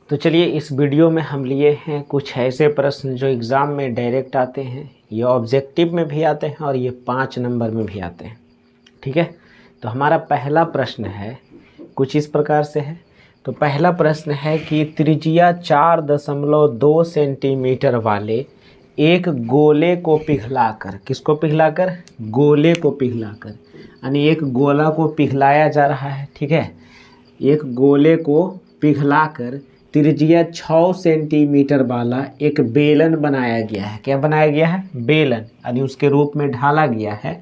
तो चलिए इस वीडियो में हम लिए हैं कुछ ऐसे प्रश्न जो एग्ज़ाम में डायरेक्ट आते हैं, ये ऑब्जेक्टिव में भी आते हैं और ये 5 नंबर में भी आते हैं। ठीक है, तो हमारा पहला प्रश्न है कुछ इस प्रकार से है। तो पहला प्रश्न है कि त्रिज्या 4.2 सेंटीमीटर वाले एक गोले को पिघलाकर, किसको पिघलाकर? गोले को पिघलाकर, यानी एक गोला को पिघलाया जा रहा है। ठीक है, एक गोले को पिघलाकर त्रिज्या 6 सेंटीमीटर वाला एक बेलन बनाया गया है। क्या बनाया गया है? बेलन, यानी उसके रूप में ढाला गया है।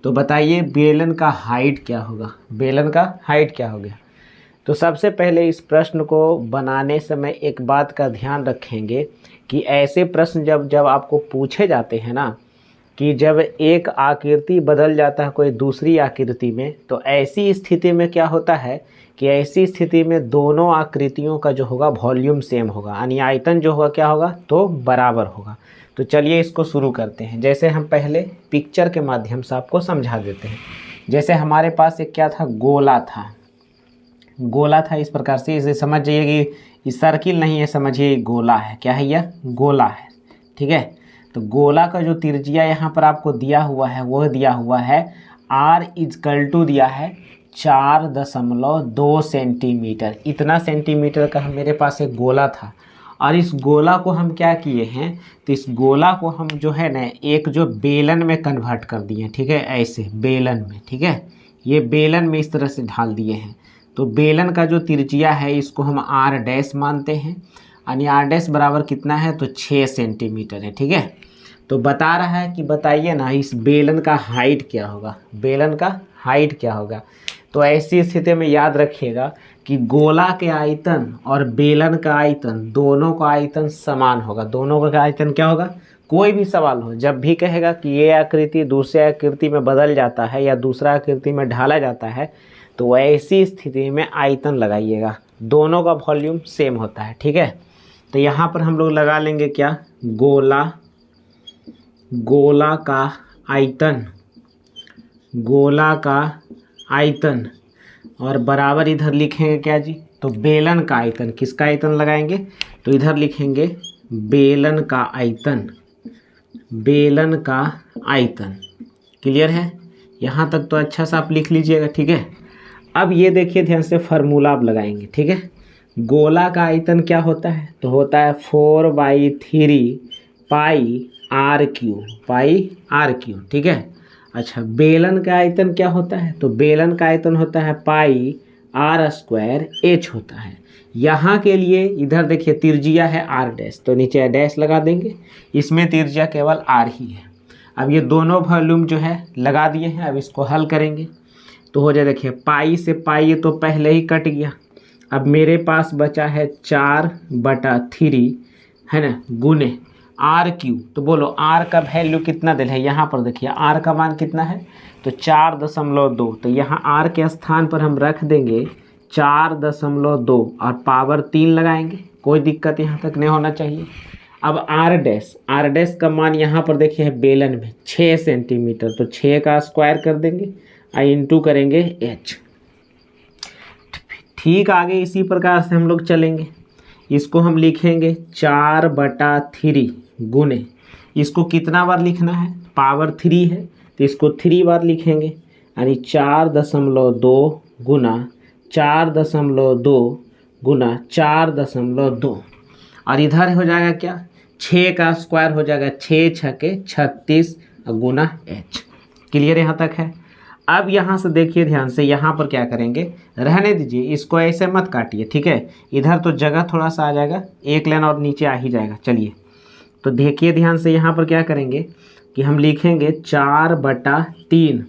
तो बताइए बेलन का हाइट क्या होगा? बेलन का हाइट क्या हो गया? तो सबसे पहले इस प्रश्न को बनाने समय एक बात का ध्यान रखेंगे कि ऐसे प्रश्न जब आपको पूछे जाते हैं ना, कि जब एक आकृति बदल जाता है कोई दूसरी आकृति में, तो ऐसी स्थिति में क्या होता है कि ऐसी स्थिति में दोनों आकृतियों का जो होगा वॉल्यूम सेम होगा, यानी आयतन जो होगा क्या होगा? तो बराबर होगा। तो चलिए इसको शुरू करते हैं। जैसे हम पहले पिक्चर के माध्यम से आपको समझा देते हैं। जैसे हमारे पास एक क्या था? गोला था। गोला था इस प्रकार से, इसे समझ जाइए कि ये सर्किल नहीं है, समझिए गोला है। क्या है यह? गोला है। ठीक है, तो गोला का जो त्रिज्या यहाँ पर आपको दिया हुआ है वह दिया हुआ है r दिया है 4.2 सेंटीमीटर। इतना सेंटीमीटर का मेरे पास एक गोला था और इस गोला को हम क्या किए हैं? तो इस गोला को हम जो है ना एक जो बेलन में कन्वर्ट कर दिए। ठीक है, ऐसे बेलन में। ठीक है, ये बेलन में इस तरह से ढाल दिए हैं। तो बेलन का जो त्रिज्या है इसको हम r' मानते हैं, यानी r' बराबर कितना है? तो 6 सेंटीमीटर है। ठीक है, तो बता रहा है कि बताइए ना इस बेलन का हाइट क्या होगा? बेलन का हाइट क्या होगा? तो ऐसी स्थिति में याद रखिएगा कि गोला के आयतन और बेलन का आयतन, दोनों का आयतन समान होगा। दोनों का आयतन क्या होगा? कोई भी सवाल हो, जब भी कहेगा कि ये आकृति दूसरे आकृति में बदल जाता है या दूसरा आकृति में ढाला जाता है, तो ऐसी स्थिति में आयतन लगाइएगा, दोनों का वॉल्यूम सेम होता है। ठीक है, तो यहाँ पर हम लोग लगा लेंगे क्या? गोला का आयतन, गोला का आयतन, और बराबर इधर लिखेंगे क्या जी? तो बेलन का आयतन। किसका आयतन लगाएंगे? तो इधर लिखेंगे बेलन का आयतन, बेलन का आयतन। क्लियर है? यहाँ तक तो अच्छा सा आप लिख लीजिएगा। ठीक है, अब ये देखिए ध्यान से फार्मूला आप लगाएंगे। ठीक है, गोला का आयतन क्या होता है? तो होता है 4/3 पाई r³। ठीक है, अच्छा बेलन का आयतन क्या होता है? तो बेलन का आयतन होता है पाई r² होता है। यहाँ के लिए इधर देखिए त्रिज्या है r', तो नीचे डैश लगा देंगे। इसमें त्रिज्या केवल r ही है। अब ये दोनों वॉल्यूम जो है लगा दिए हैं। अब इसको हल करेंगे तो हो जाए, देखिए पाई से पाई तो पहले ही कट गया। अब मेरे पास बचा है 4/3 है ना, गुने r³। तो बोलो r का वैल्यू कितना दिल है? यहाँ पर देखिए r का मान कितना है? तो 4.2। तो यहाँ r के स्थान पर हम रख देंगे 4.2 और पावर 3 लगाएंगे। कोई दिक्कत यहाँ तक नहीं होना चाहिए। अब r' का मान यहाँ पर देखिए है बेलन में 6 सेंटीमीटर, तो 6 का स्क्वायर कर देंगे और इंटू करेंगे h। ठीक, आगे इसी प्रकार से हम लोग चलेंगे। इसको हम लिखेंगे 4/3 गुने, इसको कितना बार लिखना है? पावर 3 है तो इसको 3 बार लिखेंगे, यानी 4.2 गुना 4.2 गुना 4.2, और इधर हो जाएगा क्या? 6 का स्क्वायर हो जाएगा, 6 छके 36 गुना h। क्लियर यहाँ तक है? अब यहाँ से देखिए ध्यान से, यहाँ पर क्या करेंगे? रहने दीजिए, इसको ऐसे मत काटिए। ठीक है, इधर तो जगह थोड़ा सा आ जाएगा, एक लाइन और नीचे आ ही जाएगा। चलिए तो देखिए ध्यान से, यहाँ पर क्या करेंगे कि हम लिखेंगे 4/3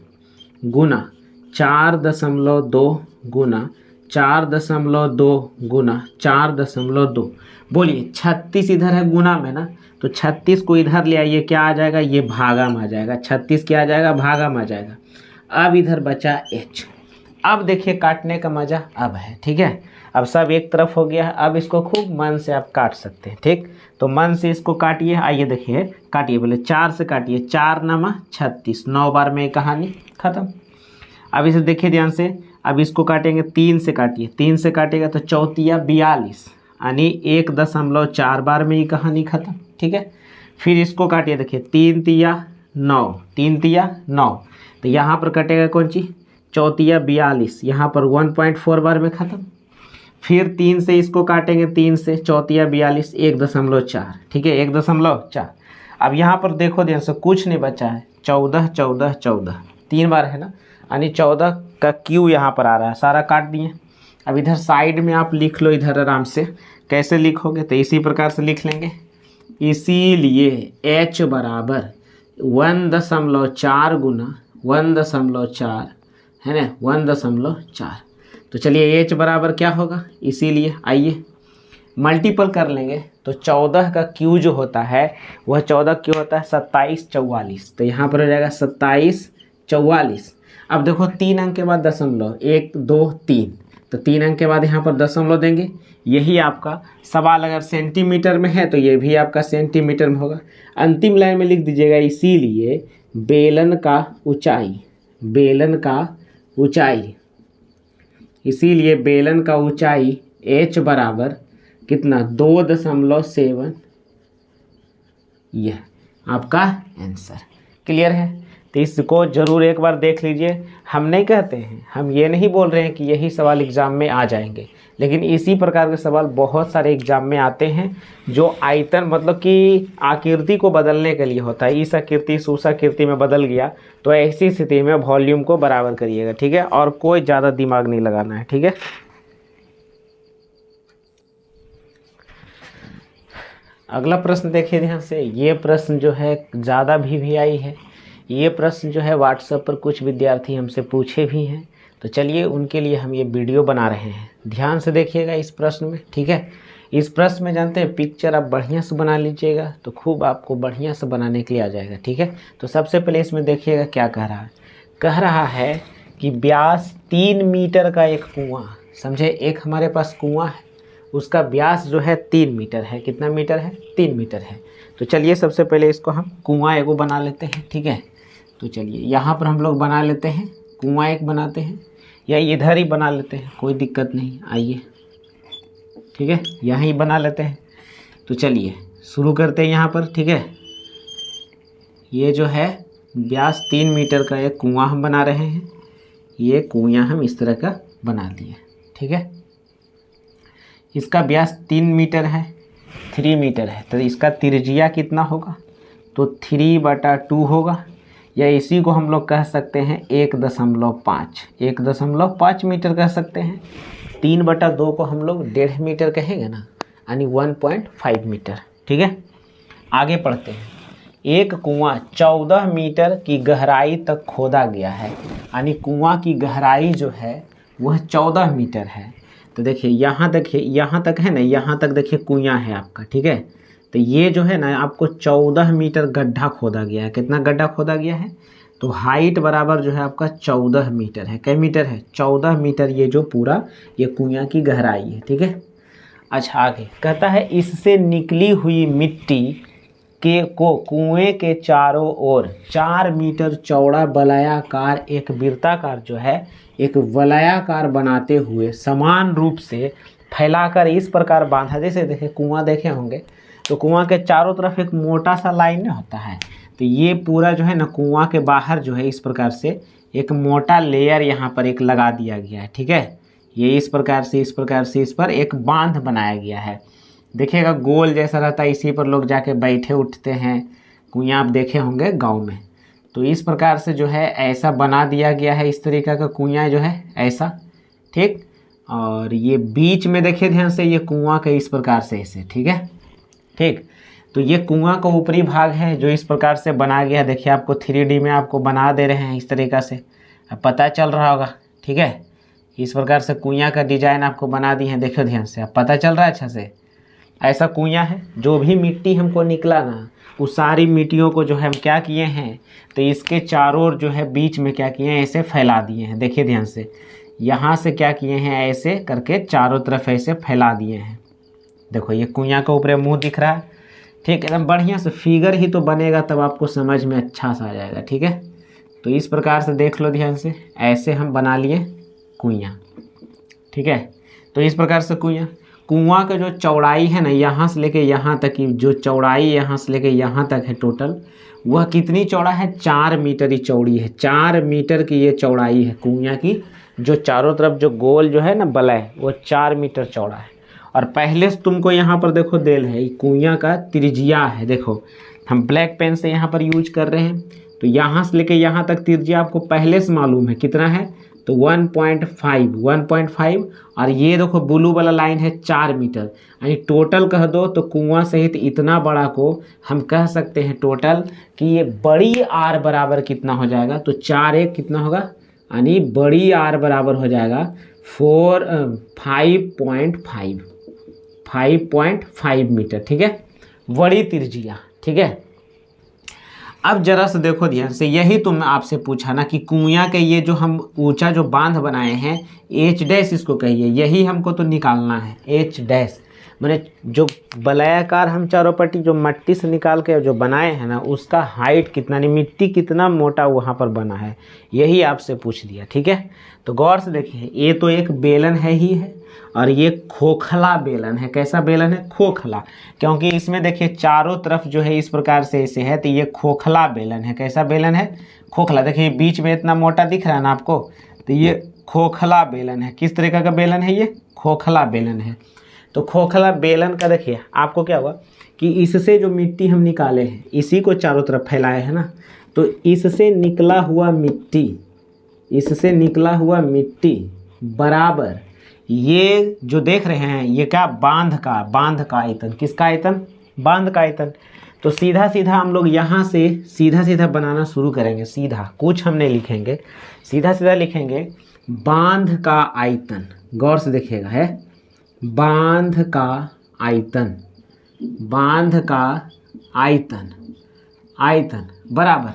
गुना 4.2 गुना 4.2 गुना 4.2। बोलिए 36 इधर है गुना में ना, तो 36 को इधर ले आइए, क्या आ जाएगा? ये भागा में आ जाएगा। 36 क्या आ जाएगा? भागा में आ जाएगा। अब इधर बचा h। अब देखिए काटने का मज़ा अब है। ठीक है, अब सब एक तरफ हो गया है। अब इसको खूब मन से आप काट सकते हैं। ठीक, तो मन से इसको काटिए। आइए देखिए, काटिए, बोले 4 से काटिए, 4 9 36, 9 बार में कहानी ख़त्म। अब इसे देखिए ध्यान से, अब इसको काटेंगे 3 से काटिए, 3 से काटेगा तो 4 42, यानी 1.4 बार में ये कहानी खत्म। ठीक है, फिर इसको काटिए, देखिए 3 तिया 9, 3 तिया 9, तो यहाँ पर कटेगा कौन चीज, 4 तिया 42, यहाँ पर 1.4 बार में खत्म। फिर 3 से इसको काटेंगे, 3 से 4 तिया 42, 1.4। ठीक है, 1.4। अब यहाँ पर देखो ध्यान से, कुछ नहीं बचा है, 14 14 14, 3 बार है ना, यानी 14 का क्यू यहाँ पर आ रहा है, सारा काट दिए। अब इधर साइड में आप लिख लो इधर आराम से, कैसे लिखोगे तो इसी प्रकार से लिख लेंगे। इसीलिए h बराबर 1.4 गुना 1.4 है ना, 1.4। तो चलिए h बराबर क्या होगा, इसीलिए आइए मल्टीपल कर लेंगे। तो 14 का क्यू जो होता है वह 14 क्यू होता है 27 44, तो यहाँ पर हो जाएगा 27 44। अब देखो 3 अंक के बाद दशमलव, 1 2 3, तो 3 अंक के बाद यहाँ पर दशमलव देंगे। यही आपका सवाल अगर सेंटीमीटर में है तो ये भी आपका सेंटीमीटर में होगा। अंतिम लाइन में लिख दीजिएगा, इसीलिए बेलन का ऊंचाई, बेलन का ऊंचाई, इसीलिए बेलन का ऊंचाई h बराबर कितना, 2.7। यह आपका आंसर। क्लियर है, तो इसको जरूर एक बार देख लीजिए। हम नहीं कहते हैं, हम ये नहीं बोल रहे हैं कि यही सवाल एग्ज़ाम में आ जाएंगे, लेकिन इसी प्रकार के सवाल बहुत सारे एग्ज़ाम में आते हैं जो आयतन मतलब कि आकृति को बदलने के लिए होता है। इस आकृति इस उस आकृति में बदल गया, तो ऐसी स्थिति में वॉल्यूम को बराबर करिएगा। ठीक है, और कोई ज़्यादा दिमाग नहीं लगाना है। ठीक है, अगला प्रश्न देखिए ध्यान से। ये प्रश्न जो है ज़्यादा भी आई है, ये प्रश्न जो है व्हाट्सएप पर कुछ विद्यार्थी हमसे पूछे भी हैं, तो चलिए उनके लिए हम ये वीडियो बना रहे हैं। ध्यान से देखिएगा इस प्रश्न में। ठीक है, इस प्रश्न में जानते हैं पिक्चर आप बढ़िया से बना लीजिएगा तो खूब आपको बढ़िया से बनाने के लिए आ जाएगा। ठीक है, तो सबसे पहले इसमें देखिएगा क्या कह रहा है। कह रहा है कि व्यास 3 मीटर का एक कुआं, समझे, एक हमारे पास कुआं है, उसका व्यास जो है 3 मीटर है। कितना मीटर है, 3 मीटर है। तो चलिए सबसे पहले इसको हम कुआं एगो बना लेते हैं। ठीक है, तो चलिए यहाँ पर हम लोग बना लेते हैं, कुआं एक बनाते हैं, या इधर ही बना लेते हैं, कोई दिक्कत नहीं। आइए, ठीक है, यहाँ ही बना लेते हैं। तो चलिए शुरू करते हैं यहाँ पर। ठीक है, ये जो है व्यास 3 मीटर का एक कुआं हम बना रहे हैं। ये कुआं हम इस तरह का बना दिए। ठीक है, इसका व्यास 3 मीटर है, 3 मीटर है, तो इसका त्रिज्या कितना होगा, तो 3/2 होगा, या इसी को हम लोग कह सकते हैं 1.5 मीटर कह सकते हैं। 3/2 को हम लोग 1.5 मीटर कहेंगे ना, यानी 1.5 मीटर। ठीक है, आगे पढ़ते हैं। एक कुआं 14 मीटर की गहराई तक खोदा गया है, यानी कुआं की गहराई जो है वह 14 मीटर है। तो देखिए यहाँ तक है ना, यहाँ तक देखिए कुआं है आपका। ठीक है, तो ये जो है ना आपको 14 मीटर गड्ढा खोदा गया है। कितना गड्ढा खोदा गया है, तो हाइट बराबर जो है आपका 14 मीटर है। कै मीटर है, 14 मीटर, ये जो पूरा ये कुआं की गहराई है। ठीक है, अच्छा आगे कहता है इससे निकली हुई मिट्टी के को कुएं के चारों ओर 4 मीटर चौड़ा वलयाकार एक वृत्ताकार जो है एक वलयाकार बनाते हुए समान रूप से फैलाकर इस प्रकार बांधा। जैसे देखे कुआं देखे होंगे तो कुआं के चारों तरफ एक मोटा सा लाइन होता है, तो ये पूरा जो है ना कुआं के बाहर जो है इस प्रकार से एक मोटा लेयर यहाँ पर एक लगा दिया गया है। ठीक है, ये इस प्रकार से इस पर एक बांध बनाया गया है। देखिएगा गोल जैसा रहता है, इसी पर लोग जाके बैठे उठते हैं। कुआं आप देखे होंगे गांव में, तो इस प्रकार से जो है ऐसा बना दिया गया है, इस तरीका का कुआं जो है ऐसा। ठीक, और ये बीच में देखिए ध्यान से, ये कुआं का इस प्रकार से ऐसे। ठीक है, ठीक, तो ये कुआं का ऊपरी भाग है जो इस प्रकार से बना गया। देखिए आपको 3D में आपको बना दे रहे हैं इस तरीका से, अब पता चल रहा होगा। ठीक है, इस प्रकार से कुआं का डिजाइन आपको बना दी है, देखो ध्यान से, अब पता चल रहा है अच्छा से। ऐसा कुआं है, जो भी मिट्टी हमको निकला ना, उस सारी मिट्टियों को जो है हम क्या किए हैं, तो इसके चारों ओर जो है बीच में क्या किए हैं, ऐसे फैला दिए हैं। देखिए ध्यान से, यहाँ से क्या किए हैं, ऐसे करके चारों तरफ ऐसे फैला दिए हैं। देखो ये कुआं का ऊपर मुंह दिख रहा है। ठीक, एकदम बढ़िया से फिगर ही तो बनेगा, तब आपको समझ में अच्छा सा आ जाएगा। ठीक है, तो इस प्रकार से देख लो ध्यान से, ऐसे हम बना लिए कुआं। ठीक है, तो इस प्रकार से कुआं का जो चौड़ाई है ना, यहाँ से लेके यहाँ तक की जो चौड़ाई यहाँ से लेके यहाँ तक है टोटल, वह कितनी चौड़ा है? 4 मीटर ही चौड़ी है। 4 मीटर की ये चौड़ाई है कुआं की, जो चारों तरफ जो गोल जो है ना वलय, वो 4 मीटर चौड़ा है। और पहले से तुमको यहाँ पर देखो देल है कुआं का त्रिज्या है, देखो हम ब्लैक पेन से यहाँ पर यूज कर रहे हैं, तो यहाँ से लेके यहाँ तक त्रिज्या आपको पहले से मालूम है कितना है, तो 1.5 और ये देखो ब्लू वाला लाइन है 4 मीटर, यानी टोटल कह दो तो कुआं सहित इतना बड़ा को हम कह सकते हैं टोटल कि ये बड़ी आर बराबर कितना हो जाएगा, तो 4 1 कितना होगा, यानी बड़ी आर बराबर हो जाएगा 5.5 मीटर। ठीक है, बड़ी त्रिज्या। ठीक है, अब जरा से देखो ध्यान से, यही तुम आपसे पूछा ना कि कुआं के ये जो हम ऊंचा जो बांध बनाए हैं एच डैश इसको कहिए, यही हमको तो निकालना है। एच डैश मैंने जो वलयाकार हम चारों पट्टी जो मट्टी से निकाल के जो बनाए हैं ना, उसका हाइट कितना, नहीं मिट्टी कितना मोटा वहाँ पर बना है, यही आपसे पूछ दिया। ठीक है, तो गौर से देखिए, ये तो एक बेलन है ही है, और ये खोखला बेलन है। कैसा बेलन है? खोखला, क्योंकि इसमें देखिए चारों तरफ जो है इस प्रकार से ऐसे है, तो ये खोखला बेलन है। कैसा बेलन है? खोखला। देखिए बीच में इतना मोटा दिख रहा है ना आपको, तो ये खोखला बेलन है। किस तरीका का बेलन है? ये खोखला बेलन है। तो खोखला बेलन का देखिए आपको क्या हुआ कि इससे जो मिट्टी हम निकाले हैं, इसी को चारों तरफ फैलाए हैं ना, तो इससे निकला हुआ मिट्टी बराबर ये जो देख रहे हैं ये क्या, बांध का आयतन। किसका आयतन? बांध का आयतन। तो सीधा सीधा हम लोग यहाँ से सीधा बनाना शुरू करेंगे। सीधा कुछ हम नहीं लिखेंगे, सीधा लिखेंगे बांध का आयतन। गौर से देखिएगा, है बांध का आयतन बराबर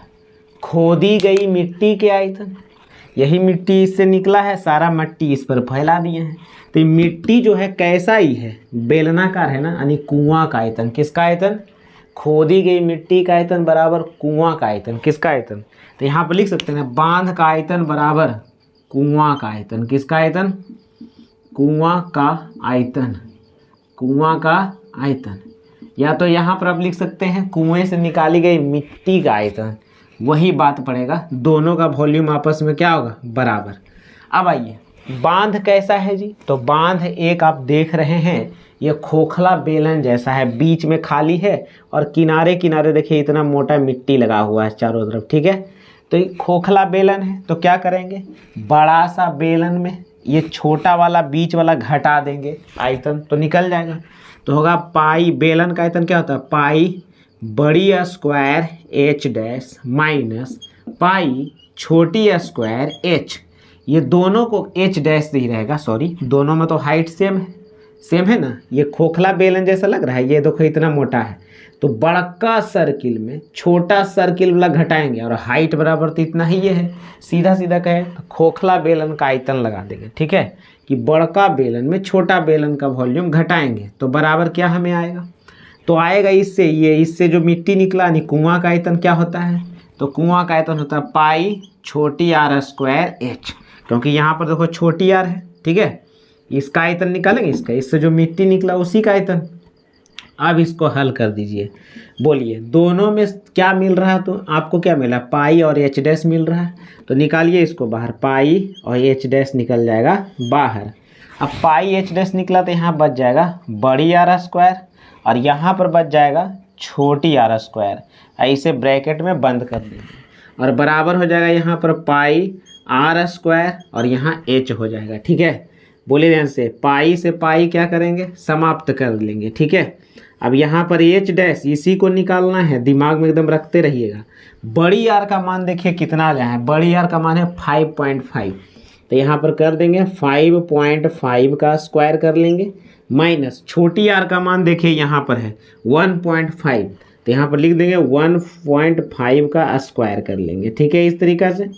खोदी गई मिट्टी के आयतन। यही मिट्टी इससे निकला है, सारा मिट्टी इस पर फैला दिए हैं, तो ये मिट्टी जो है कैसा ही है, बेलनाकार है ना, यानी कुआं का आयतन। किसका आयतन? खोदी गई मिट्टी का आयतन बराबर कुआं का आयतन। किसका आयतन? तो यहाँ पर लिख सकते हैं बांध का आयतन बराबर कुआं का आयतन। किसका आयतन? कुआं का आयतन। या तो यहाँ पर आप लिख सकते हैं कुएं से निकाली गई मिट्टी का आयतन, वही बात पड़ेगा, दोनों का वॉल्यूम आपस में क्या होगा? बराबर। अब आइए, बांध कैसा है जी? तो बांध एक आप देख रहे हैं ये खोखला बेलन जैसा है, बीच में खाली है और किनारे किनारे देखिए इतना मोटा मिट्टी लगा हुआ है चारों तरफ। ठीक है, तो ये खोखला बेलन है, तो क्या करेंगे, बड़ा सा बेलन में ये छोटा वाला बीच वाला घटा देंगे, आयतन तो निकल जाएगा। तो होगा पाई, बेलन का आयतन क्या होता है? पाई बड़ी square H dash minus pi छोटी स्क्वायर एच। ये दोनों को एच डैश ही रहेगा, सॉरी दोनों में तो हाइट सेम है ना। ये खोखला बेलन जैसा लग रहा है, ये देखो इतना मोटा है, तो बड़का सर्किल में छोटा सर्किल वाला घटाएंगे और हाइट बराबर तो इतना ही ये है। सीधा कहे तो खोखला बेलन का आयतन लगा देंगे। ठीक है, कि बड़का बेलन में छोटा बेलन का वॉल्यूम घटाएंगे, तो बराबर क्या हमें आएगा? तो आएगा इससे जो मिट्टी निकला, यानी कुआं का आयतन क्या होता है? तो कुआं का आयतन होता है पाई छोटी आर स्क्वायर एच, क्योंकि यहाँ पर देखो छोटी आर है। ठीक है, इसका आयतन निकालेंगे, इससे जो मिट्टी निकला उसी का आयतन। अब इसको हल कर दीजिए, बोलिए दोनों में क्या मिल रहा है? तो आपको क्या मिला? पाई और एच डैश मिल रहा है, तो निकालिए इसको बाहर, पाई और एच डैश निकल जाएगा बाहर। अब पाई एच डैश निकला तो यहाँ बच जाएगा बड़ी आर स्क्वायर और यहाँ पर बच जाएगा छोटी आर स्क्वायर, ऐसे ब्रैकेट में बंद कर देंगे और बराबर हो जाएगा यहाँ पर पाई आर स्क्वायर और यहाँ एच हो जाएगा। ठीक है, बोलिए ध्यान से, पाई से पाई क्या करेंगे? समाप्त कर लेंगे। ठीक है, अब यहाँ पर एच डैश इसी को निकालना है, दिमाग में एकदम रखते रहिएगा। बड़ी आर का मान देखिए कितना आ है, बड़ी आर का मान है 5.5, तो यहाँ पर कर देंगे 5.5 का स्क्वायर कर लेंगे, माइनस छोटी आर का मान देखिए यहाँ पर है 1.5, तो यहाँ पर लिख देंगे 1.5 का स्क्वायर कर लेंगे। ठीक है, इस तरीका से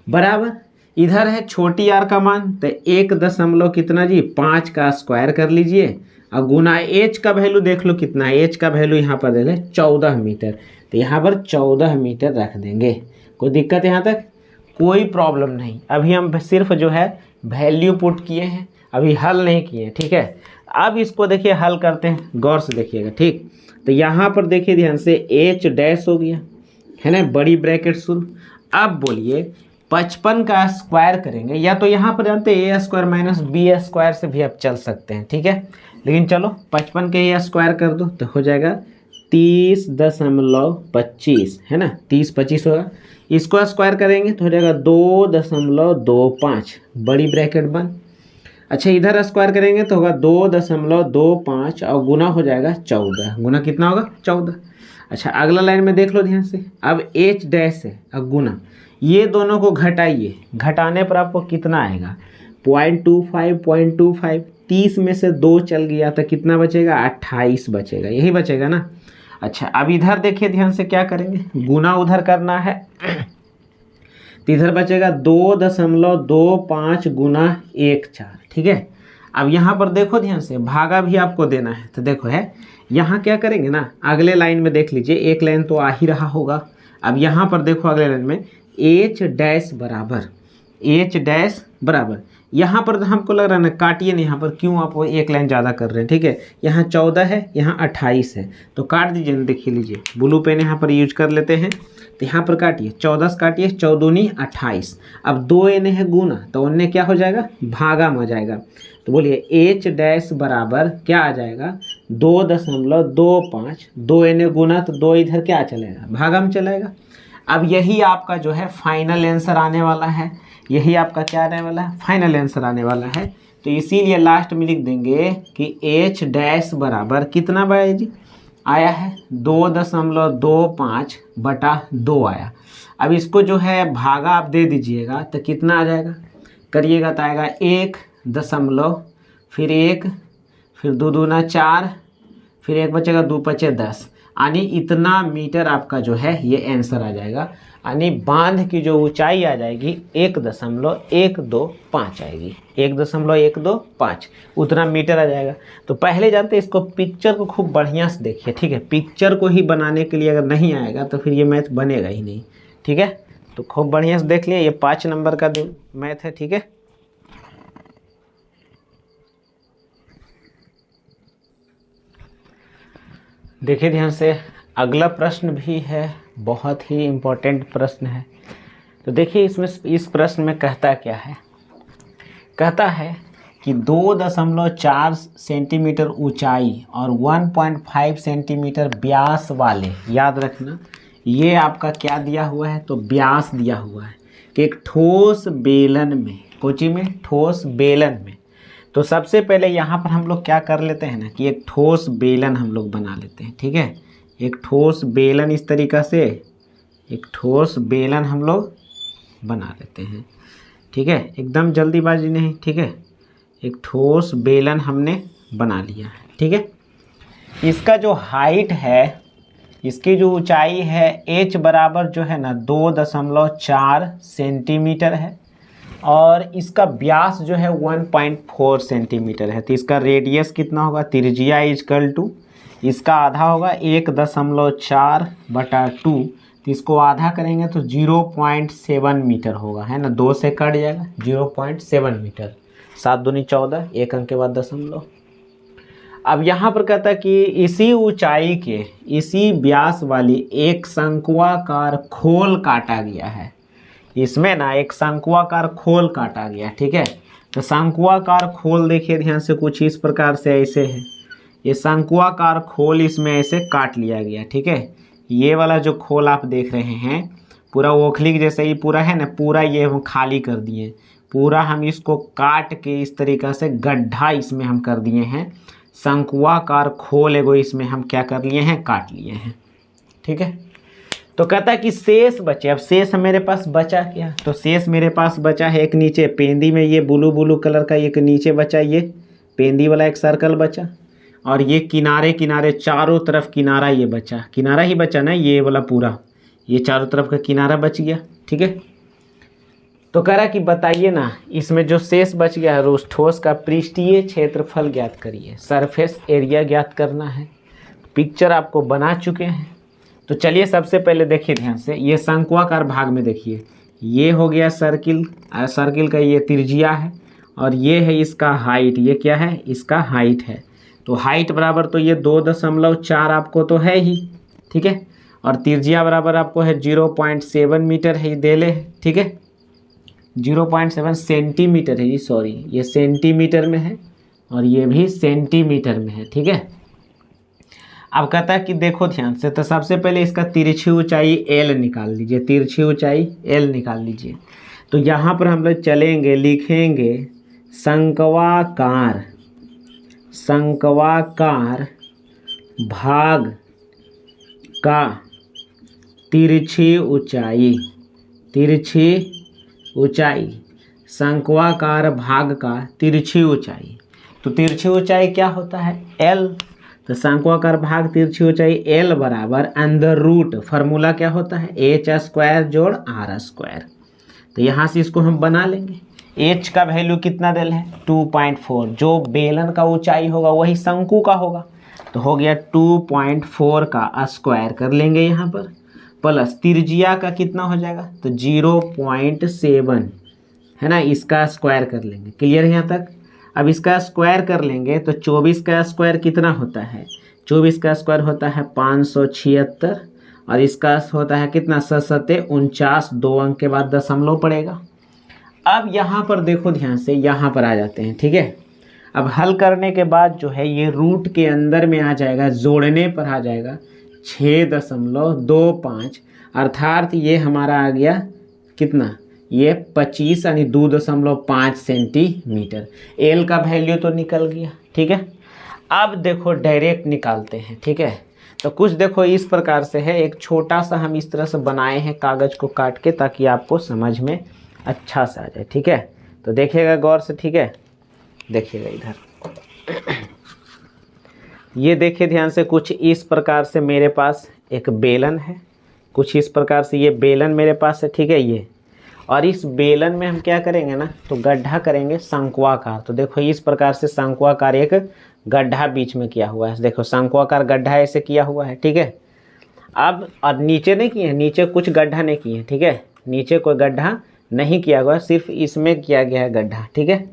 बराबर इधर है छोटी आर का मान, तो 1.5 का स्क्वायर कर लीजिए और गुना एच का वैल्यू देख लो कितना है, एच का वैल्यू यहाँ पर दे लें 14 मीटर, तो यहाँ पर 14 मीटर रख देंगे। कोई दिक्कत यहाँ तक? कोई प्रॉब्लम नहीं। अभी हम सिर्फ जो है वैल्यू पुट किए हैं, अभी हल नहीं किए, ठीक है। अब इसको देखिए हल करते हैं, गौर से देखिएगा, ठीक। तो यहाँ पर देखिए ध्यान से एच डैश हो गया है ना, बड़ी ब्रैकेट शुरू। अब बोलिए 55 का स्क्वायर करेंगे, या तो यहाँ पर जानते हैं ए स्क्वायर माइनस बी स्क्वायर से भी आप चल सकते हैं, ठीक है। लेकिन चलो 55 के ये स्क्वायर कर दो तो हो जाएगा 30.25 है ना, 30-25 होगा। इसको स्क्वायर करेंगे तो हो जाएगा 2.25 बड़ी ब्रैकेट बंद। अच्छा इधर स्क्वायर करेंगे तो होगा 2.25 और गुना हो जाएगा 14। गुना कितना होगा 14। अच्छा अगला लाइन में देख लो ध्यान से, अब एच डैश है और गुना, ये दोनों को घटाइए, घटाने पर आपको कितना आएगा 0.25 30 में से 2 चल गया तो कितना बचेगा 28 बचेगा, यही बचेगा ना। अच्छा अब इधर देखिए ध्यान से क्या करेंगे, गुना उधर करना है तो इधर बचेगा 2.25 गुना 14, ठीक है। अब यहाँ पर देखो ध्यान से, भागा भी आपको देना है तो देखो है, यहाँ क्या करेंगे ना, अगले लाइन में देख लीजिए, एक लाइन तो आ ही रहा होगा। अब यहाँ पर देखो अगले लाइन में एच डैश बराबर यहाँ पर हमको लग रहा है ना, काटिए नहीं यहाँ पर, क्यों आप वो एक लाइन ज़्यादा कर रहे हैं, ठीक है। यहाँ 14 है, यहाँ 28 है, तो काट दीजिए ना, देखिए लीजिए ब्लू पेन यहाँ पर यूज कर लेते हैं। तो यहाँ पर काटिए, 14 से काटिए, 14 28। अब 2 एन है गुना, तो उनने क्या हो जाएगा भागा में हो जाएगा। तो बोलिए एच डैश बराबर क्या आ जाएगा 2.25, 2 एन गुना तो 2 इधर क्या चलेगा भागा में चलेगा। अब यही आपका जो है फाइनल आंसर आने वाला है, यही आपका क्या आने वाला है फाइनल आंसर आने वाला है। तो इसीलिए लास्ट में लिख देंगे कि एच डैश बराबर कितना भाई जी आया है 2.25/2 आया। अब इसको जो है भागा आप दे दीजिएगा तो कितना आ जाएगा, करिएगा तो आएगा 1 दशमलव, फिर 1, फिर 2 दूना 4, फिर 1 बचेगा 2 पचे 10, यानी इतना मीटर आपका जो है ये आंसर आ जाएगा। यानी बांध की जो ऊंचाई आ जाएगी 1.125 आएगी, 1.125 उतना मीटर आ जाएगा। तो पहले जानते इसको पिक्चर को खूब बढ़िया से देखिए, ठीक है। पिक्चर को ही बनाने के लिए अगर नहीं आएगा तो फिर ये मैथ बनेगा ही नहीं, ठीक है। तो खूब बढ़िया से देख लिए, ये 5 नंबर का मैथ है, ठीक है। देखिए ध्यान से, अगला प्रश्न भी है, बहुत ही इम्पोर्टेंट प्रश्न है। तो देखिए इसमें इस प्रश्न में कहता क्या है, कहता है कि 2.4 सेंटीमीटर ऊंचाई और 1.5 सेंटीमीटर व्यास वाले, याद रखना ये आपका क्या दिया हुआ है तो व्यास दिया हुआ है, कि एक ठोस बेलन में, कोची में ठोस बेलन में। तो सबसे पहले यहाँ पर हम लोग क्या कर लेते हैं ना कि एक ठोस बेलन हम लोग बना लेते हैं, ठीक है। एक ठोस बेलन इस तरीक़ा से, एक ठोस बेलन हम लोग बना लेते हैं, ठीक है। एकदम जल्दीबाजी नहीं, ठीक है। एक ठोस बेलन हमने बना लिया है, ठीक है। इसका जो हाइट है, इसकी जो ऊंचाई है h बराबर जो है ना 2.4 सेंटीमीटर है, और इसका व्यास जो है 1.4 सेंटीमीटर है। तो इसका रेडियस कितना होगा, त्रिज्या इजकल टू इसका आधा होगा 1.4/2, तो इसको आधा करेंगे तो 0.7 मीटर होगा, है ना। 2 से कट जाएगा 0.7 मीटर, 7 दूनी 14, 1 अंक के बाद दशमलव। अब यहाँ पर कहता है कि इसी ऊंचाई के, इसी व्यास वाली एक शंक्वाकार खोल काटा गया है। इसमें ना एक शंक्वाकार खोल काटा गया, ठीक है। तो शंक्वाकार खोल देखिए ध्यान से, कुछ इस प्रकार से ऐसे है, ये शंक्वाकार खोल इसमें ऐसे काट लिया गया, ठीक है। ये वाला जो खोल आप देख रहे हैं पूरा ओखली जैसे ही पूरा है ना, पूरा ये हम खाली कर दिए, पूरा हम इसको काट के इस तरीक़ा से गड्ढा इसमें हम कर दिए हैं। शंक्वाकार खोल एगो इसमें हम क्या कर लिए हैं, काट लिए हैं, ठीक है। तो कहता है कि शेष बचे, अब शेष मेरे पास बचा क्या, तो शेष मेरे पास बचा है एक नीचे पेंदी में ये ब्लू कलर का एक नीचे बचा, ये पेंदी वाला एक सर्कल बचा, और ये किनारे किनारे चारों तरफ किनारा ये बचा, किनारा ही बचा ना, ये वाला पूरा ये चारों तरफ का किनारा बच गया, ठीक है। तो कह रहा कि बताइए ना इसमें जो शेष बच गया है उस ठोस का पृष्ठीय क्षेत्रफल ज्ञात करिए, सरफेस एरिया ज्ञात करना है। पिक्चर आपको बना चुके हैं, तो चलिए सबसे पहले देखिए ध्यान से, ये शंक्वाकार भाग में देखिए, ये हो गया सर्किल, सर्किल का ये त्रिज्या है, और ये है इसका हाइट, ये क्या है, इसका हाइट है। तो हाइट बराबर तो ये 2.4 आपको तो है ही, ठीक है। और त्रिज्या बराबर आपको है 0.7 मीटर है, ये दे ले, ठीक है। 0.7 सेंटीमीटर है, ये सॉरी ये सेंटीमीटर में है और ये भी सेंटीमीटर में है, ठीक है। अब कहता है कि देखो ध्यान से, तो सबसे पहले इसका तिरछी ऊंचाई एल निकाल लीजिए, तिरछी ऊंचाई एल निकाल लीजिए। तो यहाँ पर हम लोग चलेंगे, लिखेंगे शंक्वाकार, शंक्वाकार भाग का तिरछी ऊंचाई, तिरछी ऊंचाई, शंक्वाकार भाग का तिरछी ऊंचाई। तो तिरछी ऊंचाई क्या होता है, एल। तो शंक्वाकार भाग तिरछी ऊंचाई एल बराबर अंडर रूट, फार्मूला क्या होता है, एच स्क्वायर जोड़ आर स्क्वायर। तो यहाँ से इसको हम बना लेंगे। एच का वैल्यू कितना दिल है, 2.4। जो बेलन का ऊंचाई होगा वही शंकु का होगा, तो हो गया 2.4 का स्क्वायर कर लेंगे यहाँ पर, प्लस त्रिज्या का कितना हो जाएगा, तो 0.7 है ना, इसका स्क्वायर कर लेंगे। क्लियर है यहाँ तक। अब इसका स्क्वायर कर लेंगे तो 24 का स्क्वायर कितना होता है, 24 का स्क्वायर होता है 576 और इसका होता है कितना, 749, 2 अंक के बाद दशमलव पड़ेगा। अब यहाँ पर देखो ध्यान से, यहाँ पर आ जाते हैं, ठीक है। अब हल करने के बाद जो है ये रूट के अंदर में आ जाएगा, जोड़ने पर आ जाएगा 6.25, अर्थात ये हमारा आ गया कितना, ये 25 यानी 2.5 सेंटीमीटर। एल का वैल्यू तो निकल गया, ठीक है। अब देखो डायरेक्ट निकालते हैं, ठीक है। तो कुछ देखो इस प्रकार से है, एक छोटा सा हम इस तरह से बनाए हैं कागज़ को काट के, ताकि आपको समझ में अच्छा से आ जाए, ठीक है। तो देखिएगा गौर से, ठीक है, देखिएगा इधर, ये देखिए ध्यान से। कुछ इस प्रकार से मेरे पास एक बेलन है, कुछ इस प्रकार से ये बेलन मेरे पास है, ठीक है ये। और इस बेलन में हम क्या करेंगे ना, तो गड्ढा करेंगे शंक्वाकार। तो देखो इस प्रकार से शंक्वाकार एक गड्ढा बीच में किया हुआ है, देखो शंक्वाकार गड्ढा ऐसे किया हुआ है, ठीक है। अब और नीचे नहीं किए, नीचे कुछ गड्ढा नहीं किए, ठीक है, नीचे कोई गड्ढा नहीं किया हुआ, सिर्फ इसमें किया गया है गड्ढा, ठीक है।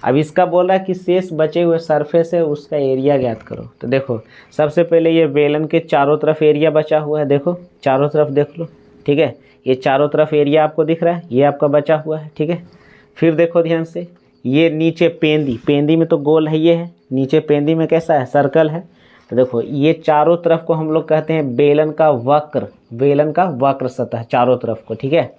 अब इसका बोला कि शेष बचे हुए सरफेस है उसका एरिया ज्ञात करो। तो देखो सबसे पहले ये बेलन के चारों तरफ एरिया बचा हुआ है, देखो चारों तरफ देख लो, ठीक है। ये चारों तरफ एरिया आपको दिख रहा है, ये आपका बचा हुआ है, ठीक है। फिर देखो ध्यान से, ये नीचे पेंदी, पेंदी में तो गोल है, ये है नीचे पेंदी में कैसा है, सर्कल है। तो देखो ये चारों तरफ को हम लोग कहते हैं बेलन का वक्र, बेलन का वक्र सतह चारों तरफ को, ठीक है।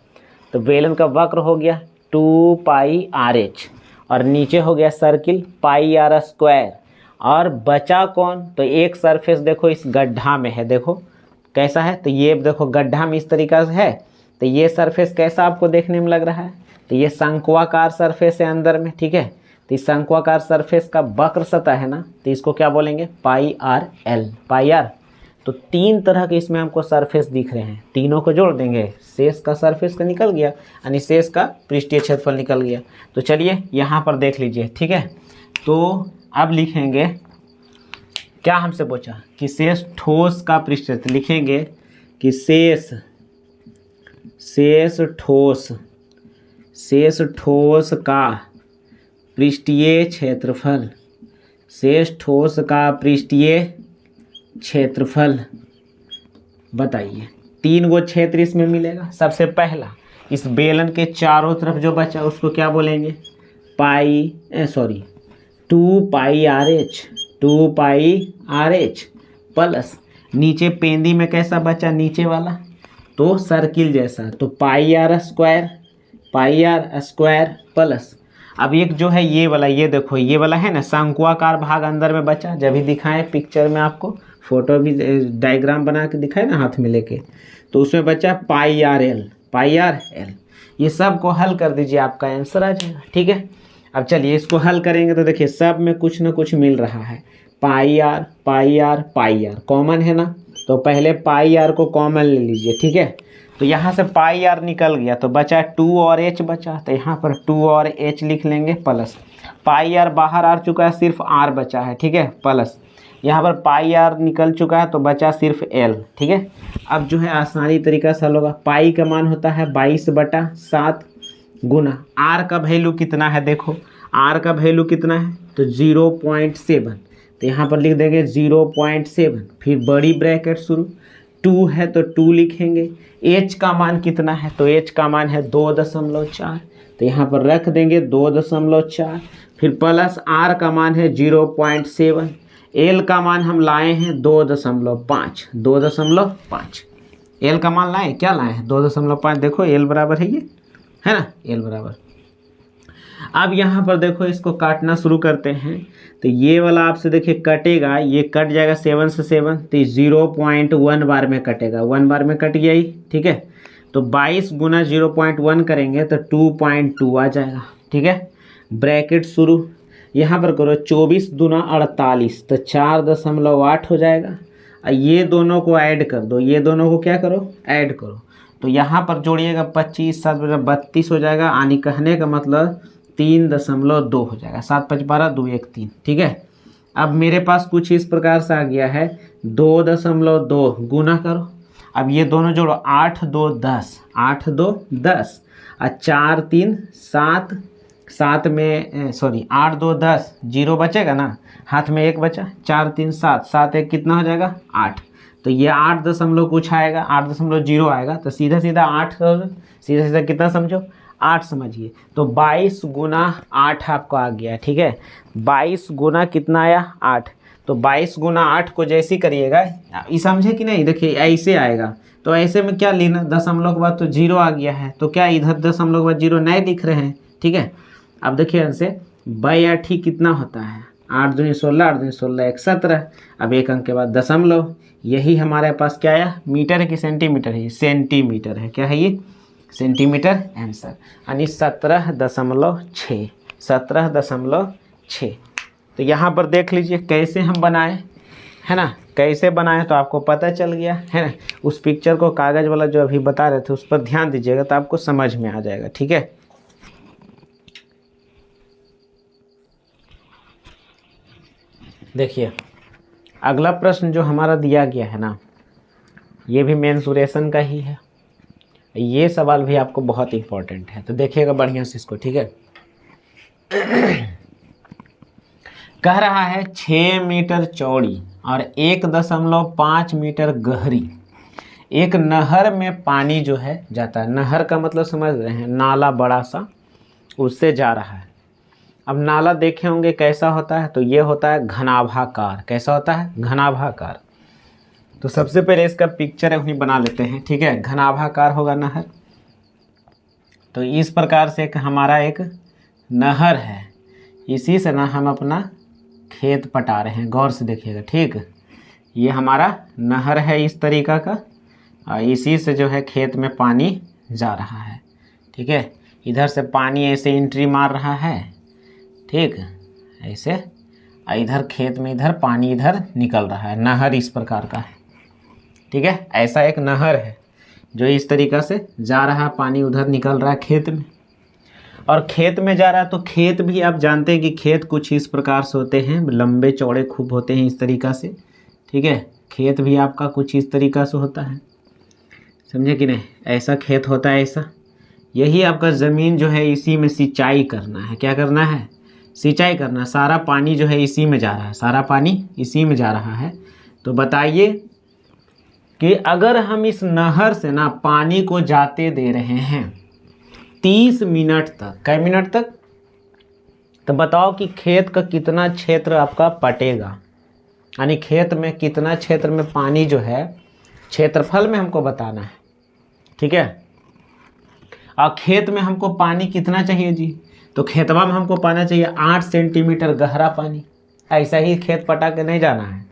तो बेलन का वक्र हो गया 2πr/h और नीचे हो गया सर्किल πr²। और बचा कौन, तो एक सरफेस देखो इस गड्ढा में है, देखो कैसा है, तो ये देखो गड्ढा में इस तरीका से है। तो ये सरफेस कैसा आपको देखने में लग रहा है, तो ये शंक्वाकार सरफेस है अंदर में, ठीक है। तो इस शंक्वाकार सरफेस का वक्र सतह है ना, तो इसको क्या बोलेंगे, πr/l, πr। तो 3 तरह के इसमें हमको सरफेस दिख रहे हैं, तीनों को जोड़ देंगे, शेष का सरफेस का निकल गया, यानी शेष का पृष्ठीय क्षेत्रफल निकल गया। तो चलिए यहाँ पर देख लीजिए, ठीक है। तो अब लिखेंगे, क्या हमसे पूछा कि शेष ठोस का पृष्ठीय, लिखेंगे कि शेष ठोस का पृष्ठीय क्षेत्रफल, शेष ठोस का पृष्ठीय क्षेत्रफल बताइए। 3 गो क्षेत्र इसमें मिलेगा। सबसे पहला इस बेलन के चारों तरफ जो बचा उसको क्या बोलेंगे, 2πr/h प्लस नीचे पेंदी में कैसा बचा, नीचे वाला तो सर्किल जैसा, तो πr² प्लस अब एक जो है ये वाला, ये देखो ये वाला है ना शंक्वाकार भाग अंदर में बचा, जब भी दिखाएं पिक्चर में आपको फोटो भी डायग्राम बना के दिखाए ना हाथ में लेके, तो उसमें बचा πrl। ये सब को हल कर दीजिए, आपका आंसर आ जाएगा, ठीक है। अब चलिए इसको हल करेंगे तो देखिए सब में कुछ ना कुछ मिल रहा है, πr कॉमन है ना, तो पहले πr को कॉमन ले लीजिए, ठीक है। तो यहाँ से πr निकल गया तो बचा 2 और h बचा, तो यहाँ पर 2 और h लिख लेंगे प्लस πr बाहर आ चुका है, सिर्फ r बचा है, ठीक है, प्लस यहाँ पर πr निकल चुका है तो बचा सिर्फ l, ठीक है। अब जो है आसानी तरीका से हल होगा, पाई का मान होता है 22/7 गुना r का वैल्यू कितना है, देखो आर का वैल्यू कितना है तो 0.7, तो यहाँ पर लिख देंगे 0.7, फिर बड़ी ब्रैकेट शुरू, 2 है तो 2 लिखेंगे। एच का मान कितना है तो एच का मान है 2.4, तो यहाँ पर रख देंगे 2.4, फिर प्लस आर का मान है 0.7, एल का मान हम लाए हैं 2.5, 2.5 एल का मान लाए, क्या लाए हैं 2.5, देखो एल बराबर है ये, है ना, एल बराबर। अब यहाँ पर देखो इसको काटना शुरू करते हैं, तो ये वाला आपसे देखिए कटेगा, ये कट जाएगा 7 से 7, तो 0.1 बार में कटेगा, 1 बार में कट गया ही, ठीक है। तो 22 गुना 0.1 करेंगे तो 2.2 आ जाएगा, ठीक है। ब्रैकेट शुरू, यहाँ पर करो 24 दूना 48, तो 4.8 हो जाएगा। ये दोनों को ऐड कर दो, ये दोनों को क्या करो ऐड करो, तो यहाँ पर जोड़िएगा 25 7 32 हो जाएगा, यानी कहने का मतलब 3.2 हो जाएगा, 7 5 12 2 1 3, ठीक है। अब मेरे पास कुछ इस प्रकार से आ गया है 2.2 गुना करो, अब ये दोनों जोड़ो 8 2 10, 8 2 10 और 4 3 7, 7 में सॉरी 8 2 10, 0 बचेगा ना, हाथ में 1 बचा, 4 3 7, 7 1 कितना हो जाएगा 8, तो ये 8 दशमलव कुछ आएगा, 8.0 आएगा, तो सीधा सीधा 8, सीधा सीधा कितना समझो 8 समझिए, तो 22 गुना 8 आपको आ गया, ठीक है। 22 गुना कितना आया 8, तो 22 गुना 8 को जैसे करिएगा, ये समझे कि नहीं, देखिए ऐसे आएगा, तो ऐसे में क्या लेना, दशमलव के बाद तो 0 आ गया है, तो क्या इधर दशमलव के बाद 0 नए दिख रहे हैं, ठीक है। अब देखिए इनसे 82 कितना होता है, 8 दूनी 16, 8 दूनी 16 1 17, अब एक अंक के बाद दशमलव, यही हमारे पास क्या आया, मीटर है कि सेंटीमीटर है, सेंटीमीटर है, क्या है ये सेंटीमीटर आंसर, यानी 17.6, 17.6। तो यहाँ पर देख लीजिए कैसे हम बनाए, है ना, कैसे बनाए तो आपको पता चल गया है ना। उस पिक्चर को कागज़ वाला जो अभी बता रहे थे उस पर ध्यान दीजिएगा तो आपको समझ में आ जाएगा, ठीक है। देखिए अगला प्रश्न जो हमारा दिया गया है ना, ये भी मेंसुरेशन का ही है, ये सवाल भी आपको बहुत इम्पोर्टेंट है, तो देखिएगा बढ़िया से इसको, ठीक है। कह रहा है 6 मीटर चौड़ी और 1.5 मीटर गहरी एक नहर में पानी जो है जाता है, नहर का मतलब समझ रहे हैं, नाला बड़ा सा उससे जा रहा है। अब नाला देखे होंगे कैसा होता है, तो ये होता है घनाभाकार, कैसा होता है घनाभाकार। तो सबसे पहले इसका पिक्चर वहीं बना लेते हैं, ठीक है। घनाभाकार होगा नहर, तो इस प्रकार से हमारा एक नहर है, इसी से ना हम अपना खेत पटा रहे हैं, गौर से देखिएगा, ठीक। ये हमारा नहर है इस तरीका का, और इसी से जो है खेत में पानी जा रहा है, ठीक है। इधर से पानी ऐसे एंट्री मार रहा है, ठीक, ऐसे, इधर खेत में इधर पानी इधर निकल रहा है, नहर इस प्रकार का है, ठीक है। ऐसा एक नहर है जो इस तरीक़ा से जा रहा है, पानी उधर निकल रहा है खेत में, और खेत में जा रहा है, तो खेत भी आप जानते हैं कि खेत कुछ इस प्रकार से होते हैं, लंबे चौड़े खूब होते हैं इस तरीक़ा से, ठीक है। खेत भी आपका कुछ इस तरीक़ा से होता है, समझे कि नहीं, ऐसा खेत होता है ऐसा। यही आपका ज़मीन जो है इसी में सिंचाई करना है, क्या करना है सिंचाई करना, सारा पानी जो है इसी में जा रहा है, सारा पानी इसी में जा रहा है। तो बताइए कि अगर हम इस नहर से ना पानी को जाते दे रहे हैं 30 मिनट तक, कै मिनट तक, तो बताओ कि खेत का कितना क्षेत्र आपका पटेगा, यानी खेत में कितना क्षेत्र में पानी जो है, क्षेत्रफल में हमको बताना है, ठीक है। और खेत में हमको पानी कितना चाहिए जी, तो खेतवा में हमको पाना चाहिए 8 सेंटीमीटर गहरा पानी। ऐसा ही खेत पटा के नहीं जाना है,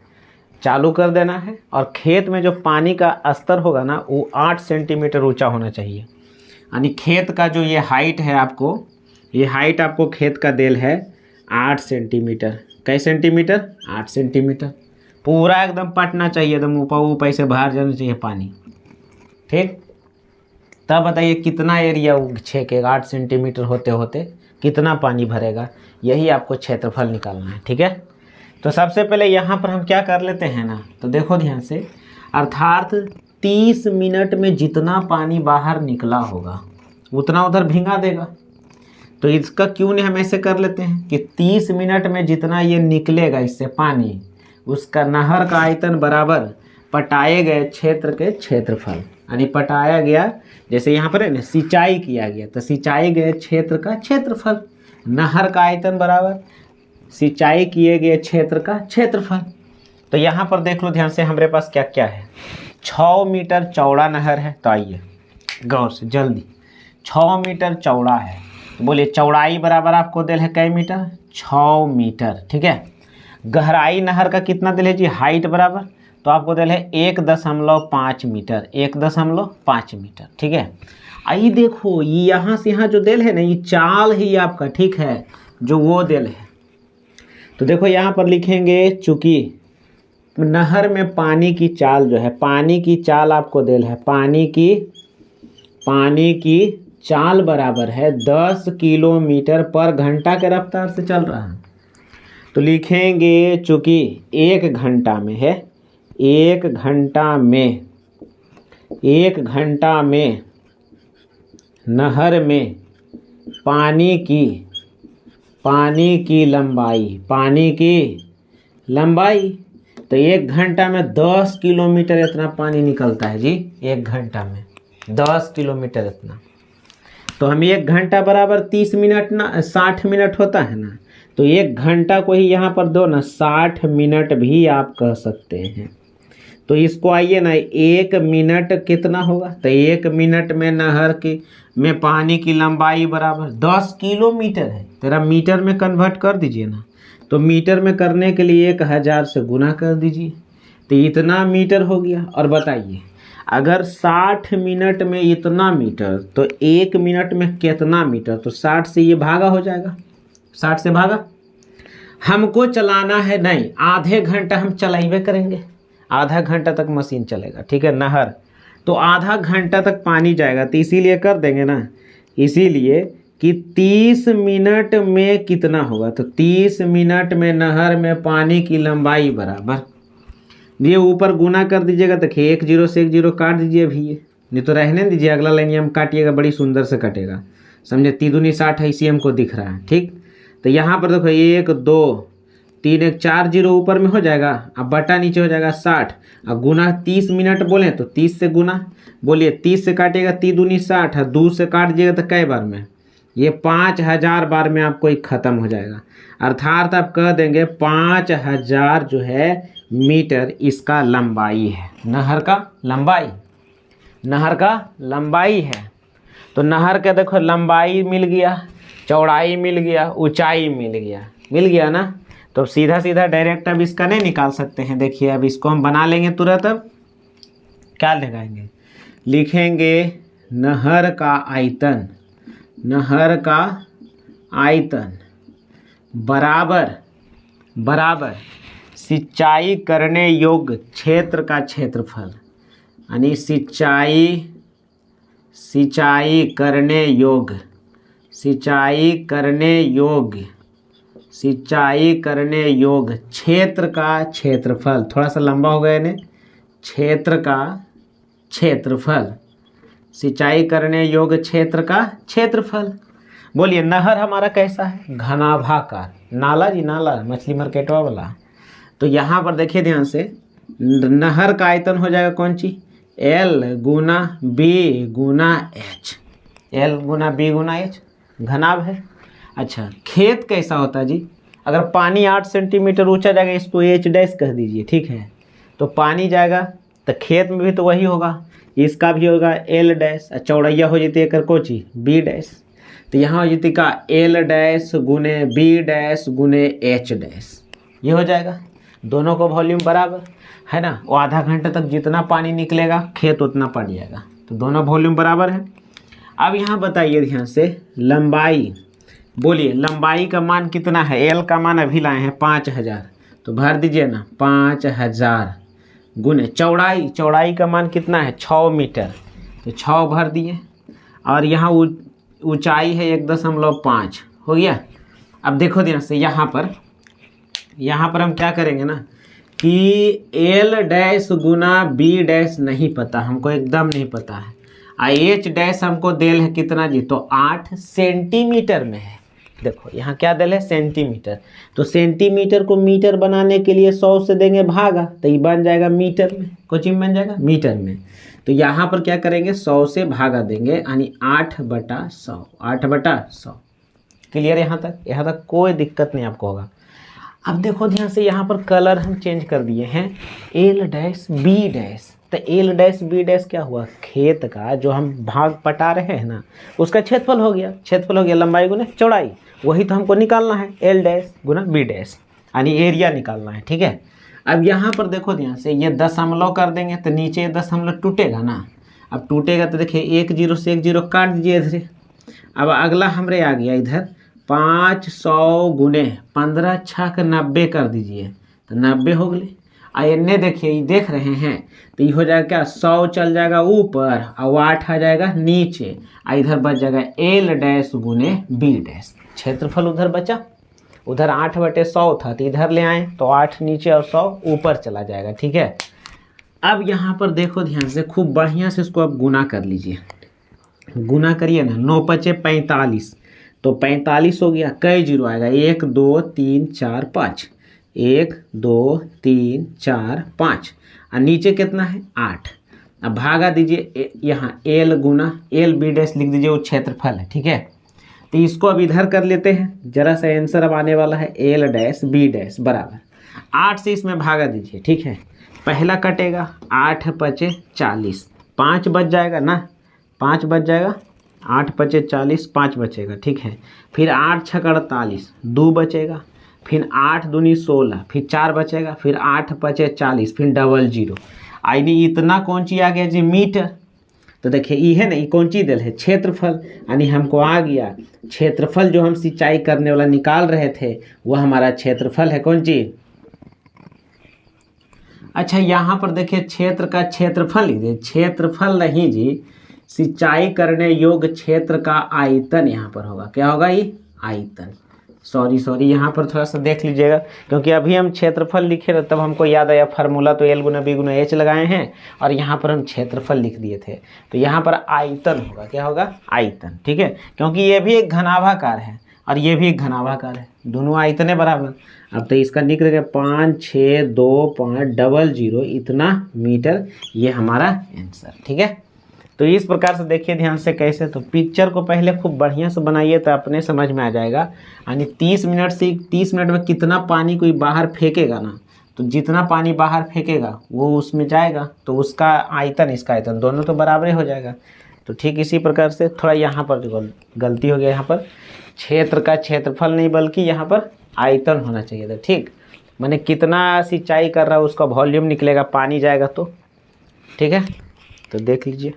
चालू कर देना है, और खेत में जो पानी का स्तर होगा ना वो 8 सेंटीमीटर ऊंचा होना चाहिए। यानी खेत का जो ये हाइट है आपको, ये हाइट आपको खेत का देल है 8 सेंटीमीटर, कै सेंटीमीटर 8 सेंटीमीटर, पूरा एकदम पटना चाहिए, एकदम ऊपर से बाहर जाना चाहिए पानी, ठीक। तब बताइए कितना एरिया छेकेगा, 8 सेंटीमीटर होते होते कितना पानी भरेगा, यही आपको क्षेत्रफल निकालना है, ठीक है। तो सबसे पहले यहाँ पर हम क्या कर लेते हैं ना, तो देखो ध्यान से, अर्थात 30 मिनट में जितना पानी बाहर निकला होगा उतना उधर भिंगा देगा। तो इसका क्यों नहीं हम ऐसे कर लेते हैं कि 30 मिनट में जितना ये निकलेगा इससे पानी, उसका नहर का आयतन बराबर पटाए गए क्षेत्र के क्षेत्रफल, यानी पटाया गया जैसे यहाँ पर है ना सिंचाई किया गया तो सिंचाई गए क्षेत्र का क्षेत्रफल, नहर का आयतन बराबर सिंचाई किए गए क्षेत्र का क्षेत्रफल। तो यहाँ पर देख लो ध्यान से हमारे पास क्या क्या है। 6 मीटर चौड़ा नहर है, तो आइए गौर से जल्दी, 6 मीटर चौड़ा है तो बोलिए चौड़ाई बराबर आपको दिल है कै मीटर, 6 मीटर, ठीक है। गहराई नहर का कितना दिल है जी, हाइट बराबर, तो आपको दिल है 1.5 मीटर, 1.5 मीटर, ठीक है। आइए देखो यहाँ से यहाँ जो दिल है ना ये चाल ही आपका, ठीक है, जो वो दिल है। तो देखो यहाँ पर लिखेंगे चूंकि नहर में पानी की चाल जो है, पानी की चाल आपको दिल है, पानी की चाल बराबर है 10 किलोमीटर पर घंटा के रफ्तार से चल रहा है। तो लिखेंगे चूंकि 1 घंटा में है, 1 घंटा में नहर में पानी की लंबाई, तो 1 घंटा में 10 किलोमीटर इतना पानी निकलता है जी, 1 घंटा में 10 किलोमीटर इतना। तो हम 1 घंटा बराबर 30 मिनट ना 60 मिनट होता है ना, तो 1 घंटा को ही यहाँ पर दो ना 60 मिनट भी आप कह सकते हैं। तो इसको आइए ना 1 मिनट कितना होगा, तो 1 मिनट में नहर में पानी की लंबाई बराबर 10 किलोमीटर है, तेरा मीटर में कन्वर्ट कर दीजिए ना, तो मीटर में करने के लिए 1000 से गुना कर दीजिए, तो इतना मीटर हो गया। और बताइए अगर 60 मिनट में इतना मीटर तो 1 मिनट में कितना मीटर, तो 60 से ये भागा हो जाएगा, 60 से भागा। हमको चलाना है नहीं, आधे घंटा हम चलाइबे करेंगे, आधा घंटा तक मशीन चलेगा, ठीक है। नहर तो आधा घंटा तक पानी जाएगा, तो इसीलिए कर देंगे ना, इसीलिए कि 30 मिनट में कितना होगा, तो 30 मिनट में नहर में पानी की लंबाई बराबर, ये ऊपर गुना कर दीजिएगा, देखिए 1 0 से 1 0 काट दीजिए अभी, ये नहीं तो रहने दीजिए, अगला लाइन हम काटिएगा, बड़ी सुंदर से कटेगा, समझे। 3 दूनी 60 है, इसी हमको दिख रहा है, ठीक। तो यहाँ पर देखो 1 2 3 1 4 0 ऊपर में हो जाएगा, अब बटा नीचे हो जाएगा 60, अब गुना 30 मिनट बोले तो 30 से गुना, बोलिए 30 से काटिएगा 3 दूनी 60 है, 2 से काट दीजिएगा तो कई बार में, ये 5000 बार में आपको ये खत्म हो जाएगा। अर्थात आप कह देंगे 5000 जो है मीटर इसका लंबाई है, नहर का लंबाई है। तो नहर का देखो लंबाई मिल गया, चौड़ाई मिल गया, ऊंचाई मिल गया ना। तो सीधा सीधा डायरेक्ट अब इसका नहीं निकाल सकते हैं, देखिए अब इसको हम बना लेंगे तुरंत। अब क्या लगाएंगे, लिखेंगे नहर का आयतन बराबर सिंचाई करने योग्य क्षेत्र का क्षेत्रफल, यानी सिंचाई करने योग्य क्षेत्र का क्षेत्रफल, थोड़ा सा लंबा हो गया ने, क्षेत्र का क्षेत्रफल, सिंचाई करने योग्य क्षेत्र का क्षेत्रफल। बोलिए नहर हमारा कैसा है, घनाभाकार, नाला जी, नाला मछली मार्केटवा वाला। तो यहाँ पर देखिए ध्यान से, नहर का आयतन हो जाएगा कौन सी, L गुना B गुना H, L गुना B गुना H, घनाभ है। अच्छा खेत कैसा होता है जी, अगर पानी 8 सेंटीमीटर ऊंचा जाएगा इसको H डैश कह दीजिए, ठीक है। तो पानी जाएगा तो खेत में भी तो वही होगा, इसका भी होगा L डैश, चौड़ैया हो जाती है एक कोची B डैश, तो यहाँ हो जाती का L डैश गुने B डैश गुने H डैश, ये हो जाएगा। दोनों को वॉल्यूम बराबर है ना, वो आधा घंटे तक जितना पानी निकलेगा खेत उतना पड़ जाएगा, तो दोनों वॉल्यूम बराबर है। अब यहाँ बताइए ध्यान से लंबाई, बोलिए लंबाई का मान कितना है, L का मान अभी लाए हैं 5000, तो भर दीजिए ना 5000 गुने चौड़ाई का मान कितना है 6 मीटर, तो 6 भर दिए, और यहाँ ऊंचाई है 1.5 हो गया। अब देखो ध्यान से यहाँ पर हम क्या करेंगे ना कि L डैश गुना B डैश नहीं पता, हमको एकदम नहीं पता है। एच डैश हमको देल है कितना जी, तो 8 सेंटीमीटर में है। देखो यहाँ क्या देल है, सेंटीमीटर। तो सेंटीमीटर को मीटर बनाने के लिए 100 से देंगे भागा, तो ये बन जाएगा मीटर में, कोचिंग बन जाएगा मीटर में। तो यहाँ पर क्या करेंगे, 100 से भागा देंगे, यानी 8/100, 8/100। क्लियर यहाँ तक कोई दिक्कत नहीं आपको होगा। अब देखो ध्यान से, यहाँ पर कलर हम चेंज कर दिए हैं, एल डैश बी डैश। तो एल डैश बी डैश क्या हुआ, खेत का जो हम भाग पटा रहे हैं ना, उसका क्षेत्रफल हो गया, लंबाई गुना चौड़ाई, वही तो हमको निकालना है, एल डैश गुना बी डैश, यानी एरिया निकालना है। ठीक है, अब यहाँ पर देखो ध्यान से, ये दशमलव कर देंगे तो नीचे दशमलव टूटेगा ना। अब टूटेगा तो देखिए 1 0 से 1 0 काट दीजिए इधर। अब अगला हमरे आ गया इधर 500 गुने 15 6 का 90 कर दीजिए, तो 90 हो गए। इन्हें देखिए, ये देख रहे हैं, तो ये हो जाएगा क्या, 100 चल जाएगा ऊपर और 8 आ जाएगा नीचे, इधर बच जाएगा एल डैश गुने बी डैश। क्षेत्रफल उधर बचा, उधर 8/100 था, तो इधर ले आए तो 8 नीचे और 100 ऊपर चला जाएगा। ठीक है, अब यहाँ पर देखो ध्यान से, खूब बढ़िया से इसको अब गुना कर लीजिए, गुना करिए ना, 9 5 45, तो 45 हो गया, कई जीरो आएगा, 1 2 3 4 5, 1 2 3 4 5, और नीचे कितना है 8। अब भागा दीजिए, यहाँ एल गुना एल बी डैश लिख दीजिए, वो क्षेत्रफल है। ठीक है, तो इसको अब इधर कर लेते हैं, जरा सा आंसर अब आने वाला है, एल डैश बी डैश बराबर 8 से इसमें भागा दीजिए। ठीक है, पहला कटेगा, 8 5 40, 5 बच जाएगा ना, 5 बच जाएगा, 8 5 40, 5 बचेगा। ठीक है, फिर 8 6 48, 2 बचेगा, फिर 8 दूनी 16, फिर 4 बचेगा, फिर 8 5 40, फिर 00। यानी इतना कौन चीज आ गया जी, मीटर। तो देखिए ये है ना, ये कौन चीज दिल है, क्षेत्रफल, यानी हमको आ गया क्षेत्रफल, जो हम सिंचाई करने वाला निकाल रहे थे वो हमारा क्षेत्रफल है, कौन चीज। अच्छा, यहाँ पर देखिए क्षेत्र का क्षेत्रफल लिख दीजिए, क्षेत्रफल नहीं जी, सिंचाई करने योग्य क्षेत्र का आयतन यहाँ पर होगा, क्या होगा ये, आयतन। सॉरी यहाँ पर थोड़ा सा देख लीजिएगा, क्योंकि अभी हम क्षेत्रफल लिखे थे तब हमको याद आया फार्मूला, तो एल गुना बी गुना एच लगाए हैं, और यहाँ पर हम क्षेत्रफल लिख दिए थे, तो यहाँ पर आयतन होगा, क्या होगा, आयतन। ठीक है, क्योंकि ये भी एक घनाभाकार है और ये भी एक घनाभाकार है, दोनों आयतन बराबर। अब तो इसका लिख देंगे 5 6 2 5 00 इतना मीटर, ये हमारा आंसर। ठीक है, तो इस प्रकार से देखिए ध्यान से कैसे, तो पिक्चर को पहले खूब बढ़िया से बनाइए तो अपने समझ में आ जाएगा। यानी 30 मिनट में कितना पानी कोई बाहर फेंकेगा ना, तो जितना पानी बाहर फेंकेगा वो उसमें जाएगा, तो उसका आयतन इसका आयतन दोनों तो बराबर हो जाएगा। तो ठीक इसी प्रकार से थोड़ा यहाँ पर गलती हो गया, यहाँ पर क्षेत्र का क्षेत्रफल नहीं बल्कि यहाँ पर आयतन होना चाहिए था। ठीक, मैंने कितना सिंचाई कर रहा है उसका वॉल्यूम निकलेगा, पानी जाएगा तो। ठीक है, तो देख लीजिए।